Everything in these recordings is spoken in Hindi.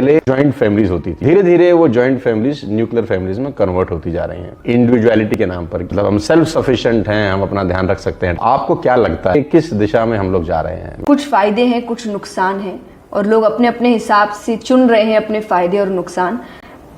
पहले जॉइंट फैमिलीज होती थी, धीरे धीरे वो जॉइंट फैमिलीज न्यूक्लियर फैमिलीज में कन्वर्ट होती जा रही हैं इंडिविजुअलिटी के नाम पर। मतलब हम सेल्फ सफिशिएंट हैं, हम अपना ध्यान रख सकते हैं। आपको क्या लगता है किस दिशा में हम लोग जा रहे हैं? कुछ फायदे हैं, कुछ नुकसान हैं, और लोग अपने अपने हिसाब से चुन रहे हैं अपने फायदे और नुकसान।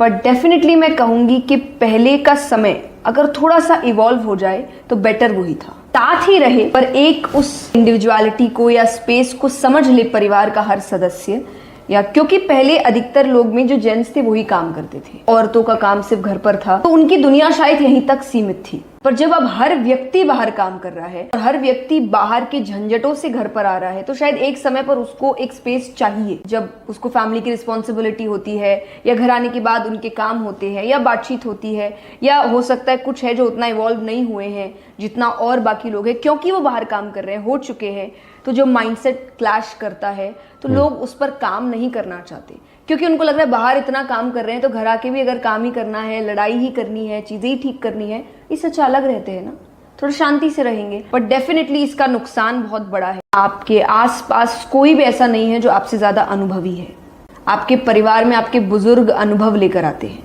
पर डेफिनेटली मैं कहूंगी कि पहले का समय अगर थोड़ा सा इवॉल्व हो जाए तो बेटर वही था। साथ ही रहे पर एक उस इंडिविजुअलिटी को या स्पेस को समझ ले परिवार का हर सदस्य, या क्योंकि पहले अधिकतर लोग में जो जेंट्स थे वही काम करते थे, औरतों का काम सिर्फ घर पर था, तो उनकी दुनिया शायद यहीं तक सीमित थी। पर जब अब हर व्यक्ति बाहर काम कर रहा है और हर व्यक्ति बाहर के झंझटों से घर पर आ रहा है, तो शायद एक समय पर उसको एक स्पेस चाहिए जब उसको फैमिली की रिस्पॉन्सिबिलिटी होती है, या घर आने के बाद उनके काम होते हैं, या बातचीत होती है, या हो सकता है कुछ है जो उतना इवॉल्व नहीं हुए हैं जितना और बाकी लोग हैं, क्योंकि वो बाहर काम कर रहे हैं, हो चुके हैं। तो जो माइंडसेट क्लैश करता है तो लोग उस पर काम नहीं करना चाहते, क्योंकि उनको लग रहा है बाहर इतना काम कर रहे हैं तो घर आके भी अगर काम ही करना है, लड़ाई ही करनी है, चीजें ही ठीक करनी है, इससे अच्छा अलग रहते हैं ना, थोड़ा शांति से रहेंगे। बट डेफिनेटली इसका नुकसान बहुत बड़ा है। आपके आसपास कोई भी ऐसा नहीं है जो आपसे ज्यादा अनुभवी है। आपके परिवार में आपके बुजुर्ग अनुभव लेकर आते हैं,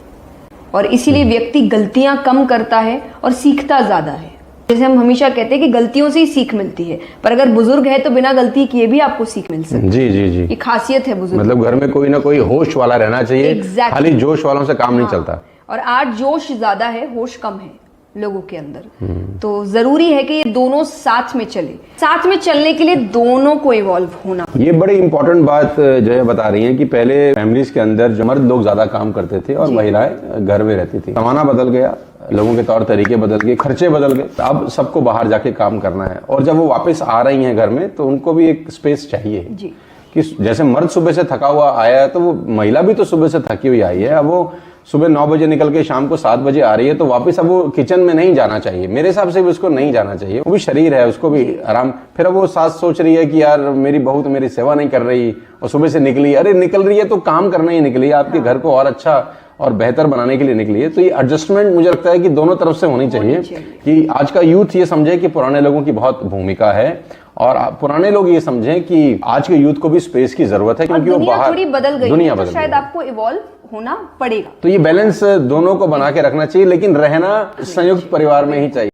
और इसीलिए व्यक्ति गलतियां कम करता है और सीखता ज्यादा है। जैसे हम हमेशा कहते हैं कि गलतियों से ही सीख मिलती है, पर अगर बुजुर्ग है तो बिना गलती किए भी आपको सीख मिल सकती है। जी जी जी, ये खासियत है बुजुर्ग। मतलब घर में कोई ना कोई होश वाला रहना चाहिए। Exactly. खाली जोश वालों से काम नहीं चलता। और आज जोश ज्यादा है, होश कम है लोगों के अंदर। तो जरूरी है कि ये दोनों साथ में चले। साथ में चलने के लिए दोनों को इवॉल्व होना। ये बड़ी इंपॉर्टेंट बात जो है बता रही है कि पहले फैमिलीज के अंदर जो मर्द लोग ज्यादा काम करते थे और महिलाएं घर में रहती थी। जमाना बदल गया, लोगों के तौर तरीके बदल गए, खर्चे बदल गए, अब सबको बाहर जाके काम करना है। और जब वो वापस आ रही हैं घर में तो उनको भी एक स्पेस चाहिए जी। कि जैसे मर्द सुबह से थका हुआ आया है तो वो महिला भी तो सुबह से थकी हुई आई है। अब वो सुबह 9 बजे निकल के शाम को 7 बजे आ रही है, तो वापस अब वो किचन में नहीं जाना चाहिए। मेरे हिसाब से भी उसको नहीं जाना चाहिए। वो भी शरीर है, उसको भी आराम। फिर अब वो सास सोच रही है कि यार मेरी बहू तो मेरी सेवा नहीं कर रही, और सुबह से निकली, अरे निकल रही है तो काम करना ही निकली है, आपके घर को और अच्छा और बेहतर बनाने के लिए निकली है। तो ये एडजस्टमेंट मुझे लगता है कि दोनों तरफ से होनी चाहिए कि आज का यूथ ये समझे कि पुराने लोगों की बहुत भूमिका है, और पुराने लोग ये समझें कि आज के यूथ को भी स्पेस की जरूरत है, क्योंकि वो बाहर थोड़ी बदल गई दुनिया है, तो बदल शायद गई। आपको इवॉल्व होना पड़ेगा। तो ये बैलेंस दोनों को बना के रखना चाहिए, लेकिन रहना संयुक्त परिवार में ही चाहिए।